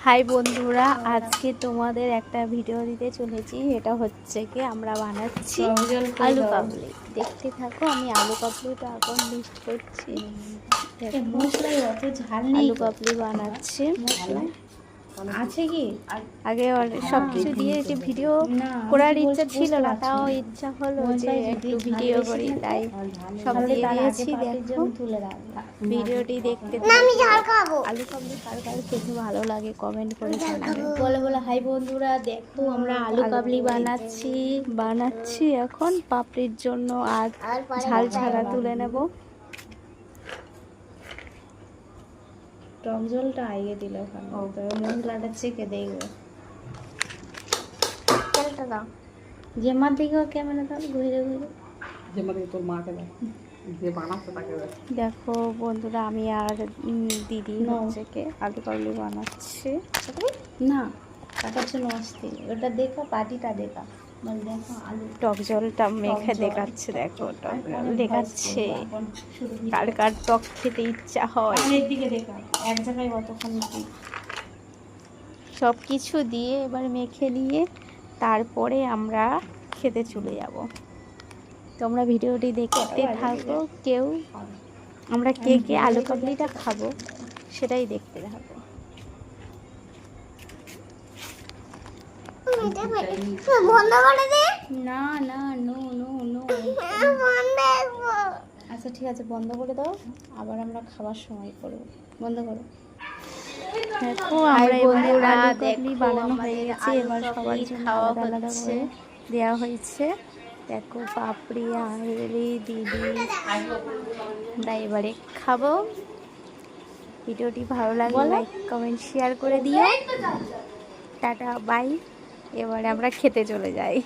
High বন্ধুরা, আজকে তোমাদের একটা ভিডিও দিতে চলেছি। এটা হচ্ছে কি আমরা বানাচ্ছি আলু কাবলি। দেখতে থাকো, আমি আলু কাবলিটা এখন লিস্ট করছি। মশলায় অত ঝাল নেই, আলু কাবলি বানাচ্ছি। মশলায় আছে কি আগে সব কিছু দিয়ে একটি ভিডিও না, করার আমি কি ইচ্ছা বলছি ছিল বুঝতে না, পারছি তাও না। ইচ্ছা হলো যে মশলায় একটু যদি ঝাল ভিডিও বেশি করি, থাকে, তাই সব তাহলে দিয়ে তার আগে দিয়েছি। পাটের দেখো জন্য তুলে রাখ। ভিডিওটি দেখতে থাকো। আলু কাবলি কার কার খেতে ভালো লাগে কমেন্ট করে জানাবে। বলে বলে হাই বন্ধুরা, দেখো আমরা আলু কাবলি বানাচ্ছি এখন পাপড়ির জন্য, আর ঝাল ছাড়া তুলে নেব। টক জলটা আইয়ে দিল ওখানে, তবে মশলাটা চেখে দেখবে। তেলটা দাও। জেমার দিকেও ক্যামেরা দাও, ঘুরে ঘুরে। তোর মাকে দেয়, যে বানাচ্ছে তাকে দেয়। দেখো বন্ধুরা, আমি আর দিদি নাও। হচ্ছে কি আলু কাবলি বানাচ্ছি। না, কাটার জন্য অস্থির। ওটা দেখো, পাটিটা দেখা, বল দেখো আলু টক জলটা মেখে জল। দেখাচ্ছে। দেখো টক জল অনেক দেখাচ্ছে। ভয়েস করবো এখন, শুধু কার কার টক খেতে ইচ্ছা হয়। সামনের দিকে দেখা, এক জায়গায় অতক্ষণ কি সব কিছু দিয়ে এবার মেখে নিয়ে তারপরে আমরা খেতে চলে যাব। তোমরা ভিডিওটি দেখতে থাকো। কেউ আমরা কে কে আলু কাবলিটা খাবো সেটাই দেখতে থাকো। না না, নো নো নো। আচ্ছা ঠিক আছে, বন্ধ করে দাও, আবার আমরা খাবার সময় করবো। বন্ধ করো। দেখো আমরা এবারে বন্ধুরা, আলু কাবলি দেখো বানানো হয়ে আমাদের গেছে। আলু এবার সবার কাবলি জন্য খাওয়া আলাদা আলাদা হচ্ছে। করে দেওয়া হয়েছে। দেখো পাপড়ি, আহেলি, দিদি, আমরা এবারে খাবো। ভিডিওটি ভালো লাগলে বলো। লাইক কমেন্ট শেয়ার করে দিও। Tata bye. এবারে আমরা খেতে চলে যাই।